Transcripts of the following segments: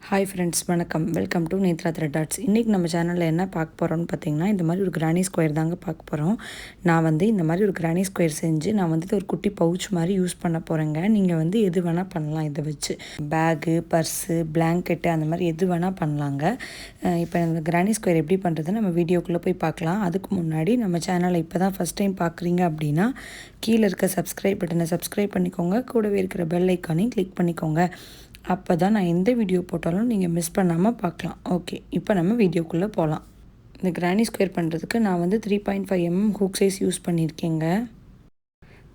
Hi friends, வணக்கம். Welcome to Netra thread arts. இன்றைக்கி நம்ம சேனலில் என்ன பார்க்க போகிறோம்னு பார்த்தீங்கன்னா, இந்த மாதிரி ஒரு கிரானி ஸ்கொயர் தாங்க பார்க்க போகிறோம். நான் இந்த மாதிரி ஒரு கிரானி ஸ்கொயர் செஞ்சு நான் ஒரு குட்டி பவுச் மாதிரி யூஸ் பண்ண போகிறேங்க. நீங்கள் எது வேணால் பண்ணலாம். இதை வச்சு பேகு, பர்ஸு, பிளாங்கெட்டு அந்த மாதிரி எது வேணால் பண்ணலாங்க. இப்போ இந்த கிரானி ஸ்கொயர் எப்படி பண்ணுறதுன்னு நம்ம வீடியோக்குள்ளே போய் பார்க்கலாம். அதுக்கு முன்னாடி நம்ம சேனலை இப்போ தான் ஃபஸ்ட் டைம் பார்க்குறீங்க அப்படின்னா கீழே இருக்க சப்ஸ்கிரைப் பட்டனை சப்ஸ்கிரைப் பண்ணிக்கோங்க. கூடவே இருக்கிற பெல் ஐக்கானையும் கிளிக் பண்ணிக்கோங்க. அப்போ தான் நான் எந்த வீடியோ போட்டாலும் நீங்கள் மிஸ் பண்ணாமல் பார்க்கலாம். ஓகே, இப்போ நம்ம வீடியோக்குள்ளே போகலாம். இந்த கிரானி ஸ்கொயர் பண்ணுறதுக்கு நான் 3.5 mm ஹூக் சைஸ் யூஸ் பண்ணியிருக்கேங்க.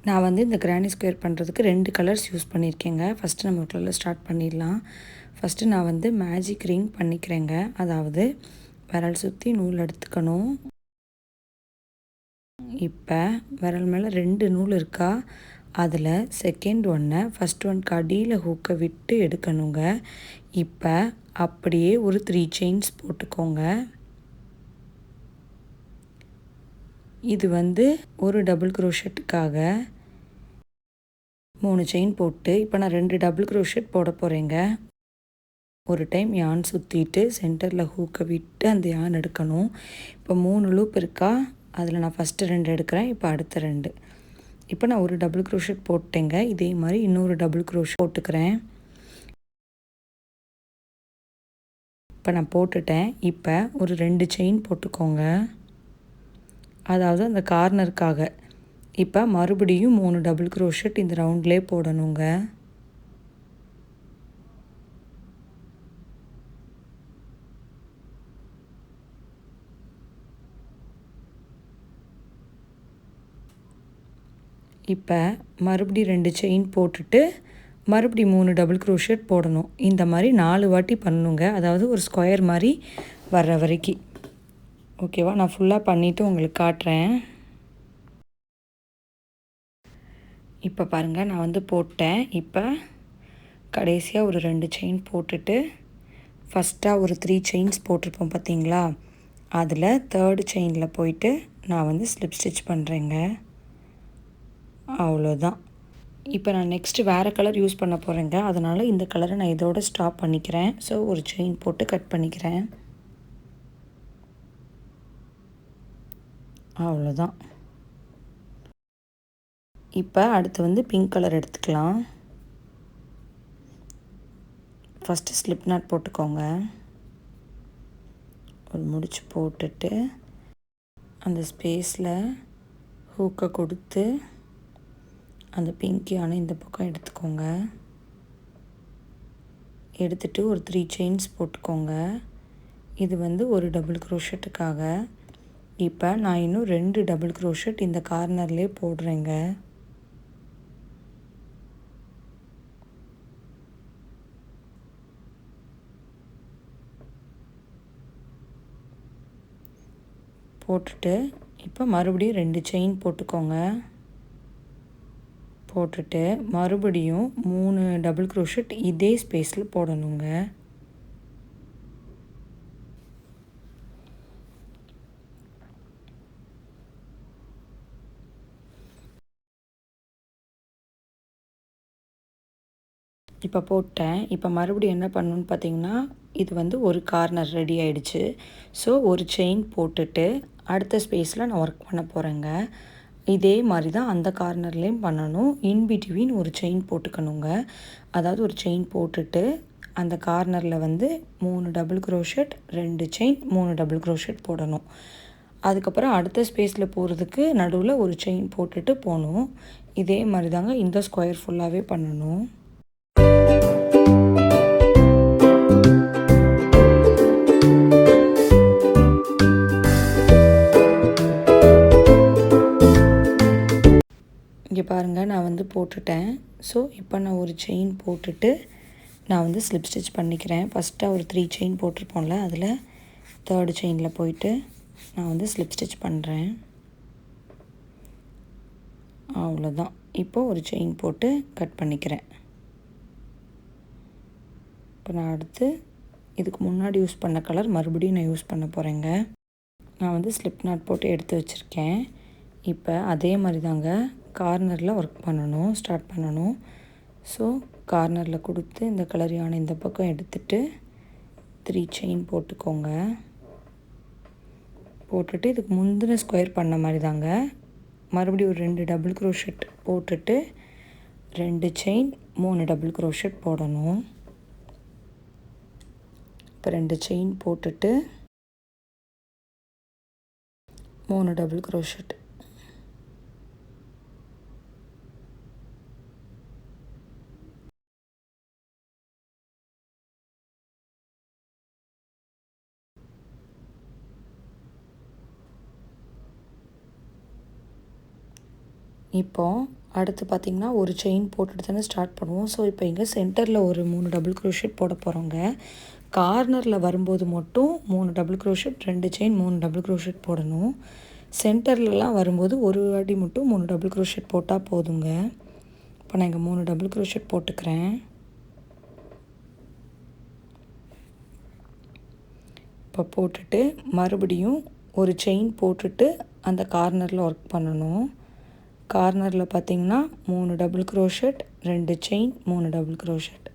நான் இந்த கிரானி ஸ்கொயர் பண்ணுறதுக்கு 2 கலர்ஸ் யூஸ் பண்ணியிருக்கேங்க. ஃபஸ்ட்டு நம்ம ஒரு கலர் ஸ்டார்ட் பண்ணிடலாம். ஃபஸ்ட்டு நான் மேஜிக் ரிங் பண்ணிக்கிறேங்க. அதாவது விரல் சுற்றி நூல் எடுத்துக்கணும். இப்போ விரல் மேலே 2 நூல் இருக்கா, அதில் செகண்ட் ஒன்றை ஃபஸ்ட் ஒன்க்கு அடியில் ஹூக்கை விட்டு எடுக்கணுங்க. இப்போ அப்படியே ஒரு 3 செயின்ஸ் போட்டுக்கோங்க. இது ஒரு டபுள் க்ரோஷெட்டுக்காக 3 செயின் போட்டு இப்போ நான் 2 டபுள் க்ரோஷெட் போட போகிறேங்க. ஒரு டைம் யான் சுற்றிட்டு சென்டரில் ஹூக்கை விட்டு அந்த யான் எடுக்கணும். இப்போ 3 லூப் இருக்கா, அதில் நான் ஃபஸ்ட்டு 2 எடுக்கிறேன். இப்போ அடுத்த 2. இப்போ நான் ஒரு டபுள் க்ரோஷெட் போட்டேங்க. இதே மாதிரி இன்னொரு டபுள் க்ரோஷெட் போட்டுக்கிறேன். இப்போ நான் போட்டுட்டேன். இப்போ ஒரு 2 செயின் போட்டுக்கோங்க, அதாவது அந்த கார்னருக்காக. இப்போ மறுபடியும் 3 டபுள் க்ரோஷெட் இந்த ரவுண்ட்லேயே போடணுங்க. இப்போ மறுபடியும் 2 செயின் போட்டுட்டு மறுபடியும் 3 டபுள் க்ரோஷெட் போடணும். இந்த மாதிரி 4 வாட்டி பண்ணணுங்க. அதாவது ஒரு ஸ்கொயர் மாதிரி வர்ற வரைக்கும். ஓகேவா? நான் ஃபுல்லாக பண்ணிவிட்டு உங்களுக்கு காட்டுறேன். இப்போ பாருங்கள், நான் போட்டேன். இப்போ கடைசியாக ஒரு 2 செயின் போட்டுட்டு ஃபஸ்ட்டாக ஒரு 3 செயின்ஸ் போட்டிருப்போம் பார்த்தீங்களா, அதில் 3rd செயினில் போயிட்டு நான் ஸ்லிப் ஸ்டிச் பண்ணுறேங்க. அவ்வளோதான். இப்போ நான் நெக்ஸ்ட்டு வேறு கலர் யூஸ் பண்ண போகிறேங்க. அதனால் இந்த கலரை நான் இதோட ஸ்டாப் பண்ணிக்கிறேன். ஸோ ஒரு செயின் போட்டு கட் பண்ணிக்கிறேன். அவ்வளோதான். இப்போ அடுத்து பிங்க் கலர் எடுத்துக்கலாம். ஃபஸ்ட்டு ஸ்லிப் நாட் போட்டுக்கோங்க. ஒரு முடிச்சு போட்டுட்டு அந்த ஸ்பேஸில் ஹூக்கை கொடுத்து அந்த பிங்கியான இந்த பக்கம் எடுத்துக்கோங்க. எடுத்துகிட்டு ஒரு 3 செயின்ஸ் போட்டுக்கோங்க. இது ஒரு டபுள் க்ரோஷெட்டுக்காக. இப்போ நான் இன்னும் 2 டபுள் க்ரோஷெட் இந்த கார்னர்லேயே போடுறேங்க. போட்டுட்டு இப்போ மறுபடியும் 2 செயின் போட்டுக்கோங்க. போட்டுட்டு மறுபடியும் 3 டபுள் க்ரோஷெட் இதே ஸ்பேஸில் போடணுங்க. இப்போ போட்டேன். இப்போ மறுபடியும் என்ன பண்ணணுன்னு பார்த்தீங்கன்னா, இது ஒரு கார்னர் ரெடி ஆகிடுச்சு. ஸோ ஒரு செயின் போட்டுட்டு அடுத்த ஸ்பேஸில் நான் ஒர்க் பண்ண போகிறேங்க. இதே மாதிரி தான் அந்த கார்னர்லேயும் பண்ணணும். இன்பிட்வீன் ஒரு செயின் போட்டுக்கணுங்க. அதாவது ஒரு செயின் போட்டுட்டு அந்த கார்னரில் 3 double crochet, 2 chain, 3 double crochet போடணும். அதுக்கப்புறம் அடுத்த ஸ்பேஸில் போகிறதுக்கு நடுவில் ஒரு செயின் போட்டுட்டு போகணும். இதே மாதிரி தாங்க இந்த ஸ்கொயர் ஃபுல்லாகவே பண்ணணும். இங்கே பாருங்கள், நான் போட்டுட்டேன். ஸோ இப்போ நான் ஒரு செயின் போட்டுட்டு நான் ஸ்லிப் ஸ்டிச் பண்ணிக்கிறேன். ஃபஸ்ட்டாக ஒரு 3 செயின் போட்டிருப்போம்ல, அதில் 3rd செயினில் போயிட்டு நான் ஸ்லிப் ஸ்டிச் பண்ணுறேன். அவ்வளோதான். இப்போது ஒரு செயின் போட்டு கட் பண்ணிக்கிறேன். இப்போ நான் அடுத்து இதுக்கு முன்னாடி யூஸ் பண்ண கலர் மறுபடியும் நான் யூஸ் பண்ண போகிறேங்க. நான் ஸ்லிப் நாட் போட்டு எடுத்து வச்சுருக்கேன். இப்போ அதே மாதிரி தாங்க கார்னரில் ஸ்டார்ட் பண்ணணும். ஸோ கார்னரில் கொடுத்து இந்த கலர் யானை இந்த பக்கம் எடுத்துகிட்டு 3 செயின் போட்டுக்கோங்க. போட்டுட்டு இதுக்கு முந்தின ஸ்கொயர் பண்ண மாதிரி தாங்க மறுபடியும் ஒரு 2 டபுள் க்ரோஷெட் போட்டுட்டு 2 செயின் 3 டபுள் க்ரோஷெட் போடணும். இப்போ 2 செயின் போட்டுட்டு 3 டபுள் க்ரோஷெட். இப்போ அடுத்து பார்த்திங்கன்னா ஒரு செயின் போட்டுட்டு தானே ஸ்டார்ட் பண்ணுவோம். ஸோ இப்போ இங்கே சென்டரில் ஒரு 3 டபுள் க்ரோஷெட் போட போகிறோங்க. கார்னரில் வரும்போது மட்டும் 3 double crochet 2 chain 3 double crochet போடணும். சென்டர்லலாம் வரும்போது ஒரு வாட்டி மட்டும் 3 டபுள் க்ரோஷெட் போட்டால் போதுங்க. இப்போ நான் இங்கே 3 டபுள் க்ரோஷெட் போட்டுக்கிறேன். இப்போ போட்டுட்டு மறுபடியும் ஒரு செயின் போட்டுட்டு அந்த கார்னரில் ஒர்க் பண்ணணும். கார்னரில் பார்த்திங்கன்னா 3 double crochet 2 chain 3 double crochet.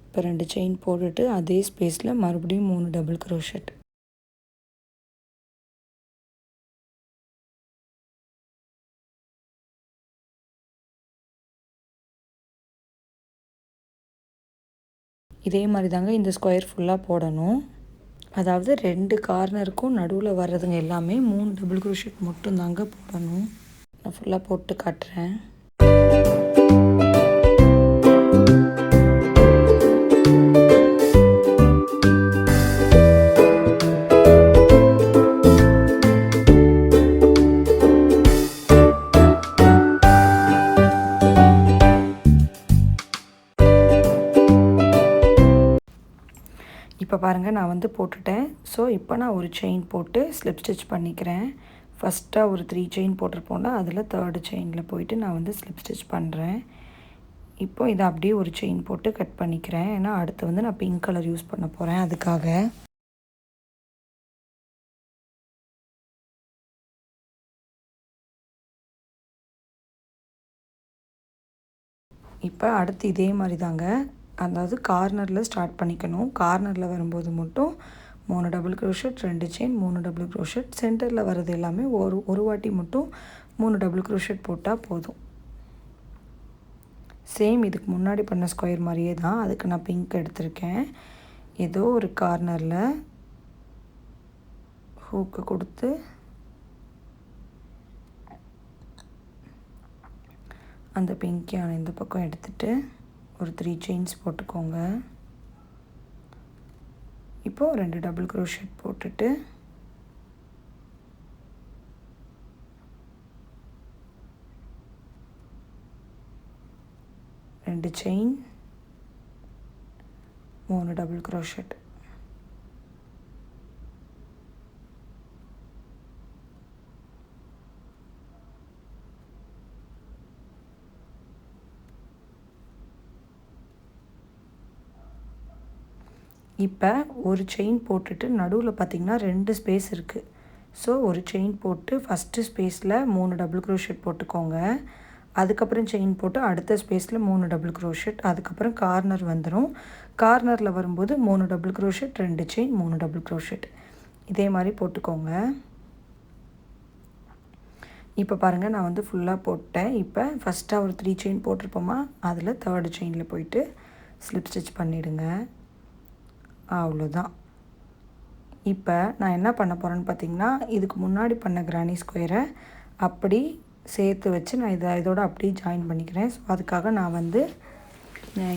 இப்போ 2 செயின் போட்டுட்டு அதே ஸ்பேஸில் மறுபடியும் 3 டபுள் க்ரோஷெட். இதே மாதிரி தாங்க இந்த ஸ்கொயர் ஃபுல்லாக போடணும். அதாவது 2 கார்னருக்கும் நடுவில் வர்றதுங்க எல்லாமே 3 டபுள் க்ரோஷெட் மட்டும் தாங்க போடணும். நான் ஃபுல்லாக போட்டு காட்டுறேன். இப்போ பாருங்கள் நான் வந்து போட்டுட்டேன். ஸோ இப்போ நான் ஒரு செயின் போட்டு ஸ்லிப் ஸ்டிச் பண்ணிக்கிறேன். ஃபஸ்ட்டாக ஒரு 3 செயின் போட்டிருப்போம்ல, அதில் 3rd செயினில் போயிட்டு நான் வந்து ஸ்லிப் ஸ்டிச் பண்ணுறேன். இப்போ இதை அப்படியே ஒரு செயின் போட்டு கட் பண்ணிக்கிறேன். ஏன்னா அடுத்து வந்து நான் பிங்க் கலர் யூஸ் பண்ண போகிறேன், அதுக்காக. இப்போ அடுத்து இதே மாதிரி தாங்க, அதாவது கார்னரில் ஸ்டார்ட் பண்ணிக்கணும். கார்னரில் வரும்போது மட்டும் 3 double crochet 2 chain 3 double crochet. சென்டரில் வர்றது எல்லாமே ஒரு வாட்டி மட்டும் 3 டபுள் க்ரோஷெட் போட்டால் போதும். சேம் இதுக்கு முன்னாடி பண்ண ஸ்கொயர் மாதிரியே தான். அதுக்கு நான் பிங்க் எடுத்திருக்கேன். ஏதோ ஒரு கார்னரில் ஹூக்கு கொடுத்து அந்த பிங்க்கான இந்த பக்கம் எடுத்துகிட்டு ஒரு 3 செயின்ஸ் போட்டுக்கோங்க. இப்போது 2 டபுள் க்ரோஷெட் போட்டுட்டு ரெண்டு செயின் 3 டபுள் க்ரோஷெட். இப்போ ஒரு செயின் போட்டுட்டு நடுவில் பார்த்திங்கன்னா 2 ஸ்பேஸ் இருக்குது. ஸோ ஒரு செயின் போட்டு ஃபஸ்ட்டு ஸ்பேஸில் 3 டபுள் க்ரோஷெட் போட்டுக்கோங்க. அதுக்கப்புறம் செயின் போட்டு அடுத்த ஸ்பேஸில் 3 டபுள் க்ரோஷெட். அதுக்கப்புறம் கார்னர் வந்துடும். கார்னரில் வரும்போது 3 double crochet 2 chain 3 double crochet. இதே மாதிரி போட்டுக்கோங்க. இப்போ பாருங்கள் நான் வந்து ஃபுல்லாக போட்டேன். இப்போ ஃபஸ்ட்டாக ஒரு 3 செயின் போட்டிருப்போமா, அதில் 3rd செயினில் போயிட்டு ஸ்லிப் ஸ்டிச் பண்ணிவிடுங்க. அவ்வளோதான். இப்போ நான் என்ன பண்ண போகிறேன்னு பார்த்திங்கன்னா, இதுக்கு முன்னாடி பண்ண கிரானி ஸ்கொயரை அப்படி சேர்த்து வச்சு நான் இதோட அப்படியே ஜாயின் பண்ணிக்கிறேன். ஸோ அதுக்காக நான் வந்து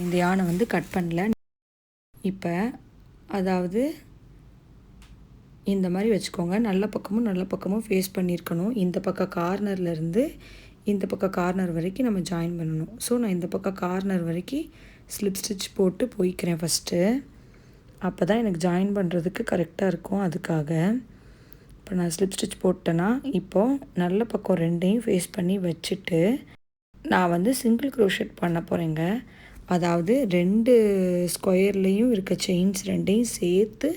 இந்த யானை வந்து கட் பண்ணல. இப்போ அதாவது இந்த மாதிரி வச்சுக்கோங்க. நல்ல பக்கமும் ஃபேஸ் பண்ணியிருக்கணும். இந்த பக்கம் கார்னர்லேருந்து இந்த பக்கம் கார்னர் வரைக்கும் நம்ம ஜாயின் பண்ணணும். ஸோ நான் இந்த பக்கம் கார்னர் வரைக்கும் ஸ்லிப் ஸ்டிச் போட்டு போய்க்கிறேன் ஃபஸ்ட்டு. அப்போ தான் எனக்கு ஜாயின் பண்ணுறதுக்கு கரெக்டாக இருக்கும். அதுக்காக இப்போ நான் ஸ்லிப் ஸ்டிச் போட்டேன்னா இப்போது நல்ல பக்கம் 2ஐயும் ஃபேஸ் பண்ணி வச்சுட்டு நான் வந்து சிங்கிள் க்ரோஷெட் பண்ண போகிறேங்க. அதாவது 2 ஸ்கொயர்லேயும் இருக்க செயின்ஸ் 2ஐயும் சேர்த்து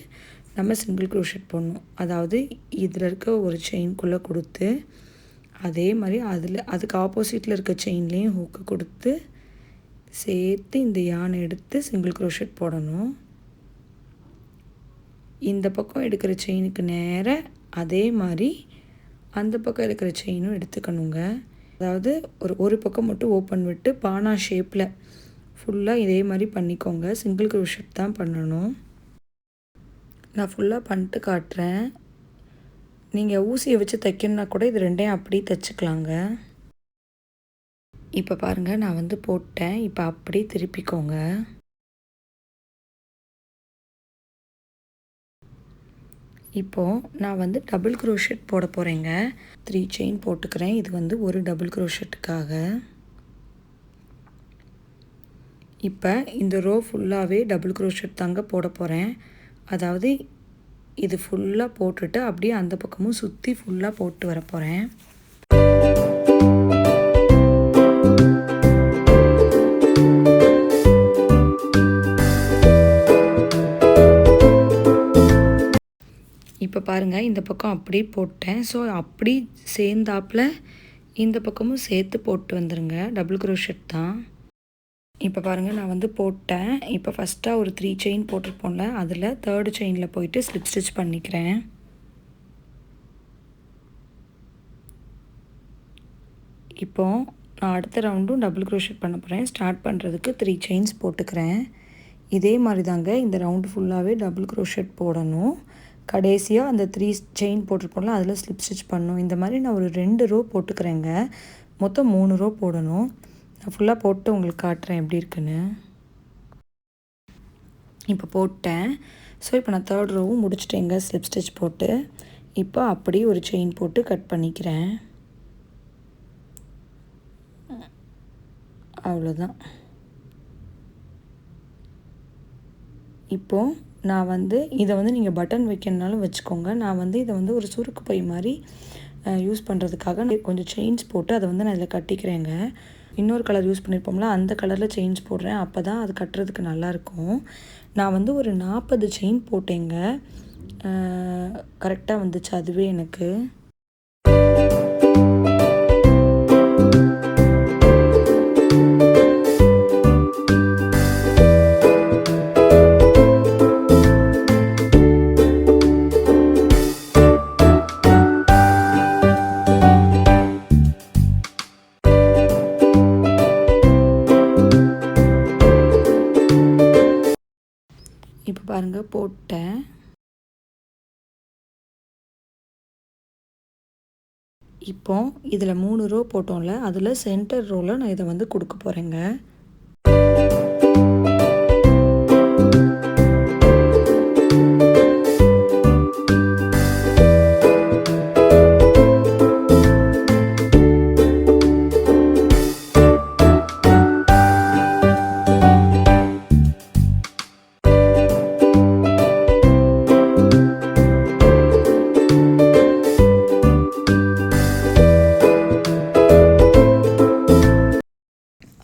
நம்ம சிங்கிள் க்ரோஷெட் பண்ணணும். அதாவது இதில் இருக்க ஒரு செயின்குள்ளே கொடுத்து அதே மாதிரி அதுக்கு ஆப்போசிட்டில் இருக்க செயின்லேயும் ஹூக்கு கொடுத்து சேர்த்து இந்த யானை எடுத்து சிங்கிள் க்ரோஷெட் போடணும். இந்த பக்கம் எடுக்கிற செயினுக்கு நேராக அதே மாதிரி அந்த பக்கம் இருக்கிற செயினும் எடுத்துக்கணுங்க. அதாவது ஒரு பக்கம் மட்டும் ஓப்பன் விட்டு பானா ஷேப்பில் ஃபுல்லாக இதே மாதிரி பண்ணிக்கோங்க. சிங்கிள் க்ரோஷெட் தான் பண்ணணும். நான் ஃபுல்லாக பண்ணிட்டு காட்டுறேன். நீங்கள் ஊசியை வச்சு தைக்கணுன்னா கூட இது ரெண்டையும் அப்படியே தைச்சிக்கலாங்க. இப்போ பாருங்கள், நான் வந்து போட்டேன். இப்போ அப்படியே திருப்பிக்கோங்க. இப்போது நான் வந்து டபுள் க்ரோஷெட் போட போகிறேங்க. 3 செயின் போட்டுக்கிறேன். இது வந்து ஒரு டபுள் க்ரோஷெட்டுக்காக. இப்போ இந்த ரோ ஃபுல்லாகவே டபுள் க்ரோஷெட் தாங்க போட போகிறேன். அதாவது இது ஃபுல்லாக போட்டுட்டு அப்படியே அந்த பக்கமும் சுற்றி ஃபுல்லாக போட்டு வர போகிறேன். இப்போ பாருங்கள், இந்த பக்கம் அப்படியே போட்டேன். ஸோ அப்படி சேர்ந்தாப்பில் இந்த பக்கமும் சேர்த்து போட்டு வந்துடுங்க. டபுள் க்ரோஷெட் தான். இப்போ பாருங்கள், நான் வந்து போட்டேன். இப்போ ஃபஸ்ட்டாக ஒரு 3 செயின் போட்டிருப்போம்ல, அதில் 3rd செயினில் போயிட்டு ஸ்லிப் ஸ்டிச் பண்ணிக்கிறேன். இப்போது நான் அடுத்த ரவுண்டும் டபுள் க்ரோஷெட் பண்ண போகிறேன். ஸ்டார்ட் பண்ணுறதுக்கு 3 செயின்ஸ் போட்டுக்கிறேன். இதே மாதிரி தாங்க இந்த ரவுண்டு ஃபுல்லாகவே டபுள் க்ரோஷெட் போடணும். கடைசியாக அந்த 3 செயின் போட்டிருப்போம்ல, அதில் ஸ்லிப் ஸ்டிச் பண்ணணும். இந்த மாதிரி நான் ஒரு 2 ரோ போட்டுக்கிறேங்க. மொத்தம் 3 ரோ போடணும். நான் ஃபுல்லாக போட்டு உங்களுக்கு காட்டுறேன் எப்படி இருக்குன்னு. இப்போ போட்டேன். ஸோ இப்போ நான் 3rd ரோவும் முடிச்சிட்டேங்க ஸ்லிப் ஸ்டிச் போட்டு. இப்போ அப்படியே ஒரு செயின் போட்டு கட் பண்ணிக்கிறேன். அவ்வளோதான். இப்போது நான் வந்து இதை வந்து நீங்கள் பட்டன் வைக்கணுனாலும் வச்சுக்கோங்க. நான் வந்து இதை வந்து ஒரு சுருக்கு பை மாதிரி யூஸ் பண்ணுறதுக்காக கொஞ்சம் செயின்ஸ் போட்டு அதை வந்து நான் இதில் கட்டிக்கிறேங்க. இன்னொரு கலர் யூஸ் பண்ணியிருப்போம்ல, அந்த கலரில் செயின்ஸ் போடுறேன். அப்போ தான் அது கட்டுறதுக்கு நல்லாயிருக்கும். நான் வந்து ஒரு 40 செயின் போட்டேங்க. கரெக்டாக வந்துச்சு அதுவே எனக்கு. இப்போ பாருங்கள், போட்டேன். இப்போ இதில் 3 ரோ போட்டோம்ல, அதில் சென்டர் ரோவில் நான் இதை வந்து கொடுக்க போகிறேங்க.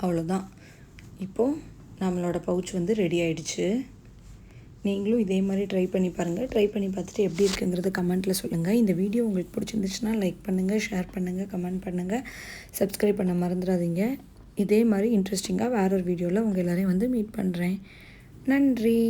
அவ்வளோதான். இப்போது நம்மளோட பவுச் வந்து ரெடி ஆகிடுச்சு. நீங்களும் இதே மாதிரி ட்ரை பண்ணி பாருங்கள். ட்ரை பண்ணி பார்த்துட்டு எப்படி இருக்குங்கிறத கமெண்ட்டில் சொல்லுங்கள். இந்த வீடியோ உங்களுக்கு பிடிச்சிருந்துச்சுன்னா லைக் பண்ணுங்கள், ஷேர் பண்ணுங்கள், கமெண்ட் பண்ணுங்கள், சப்ஸ்கிரைப் பண்ண மறந்துடாதீங்க. இதே மாதிரி இன்ட்ரெஸ்டிங்காக வேற ஒரு வீடியோவில் உங்கள் எல்லோரையும் வந்து மீட் பண்ணுறேன். நன்றி.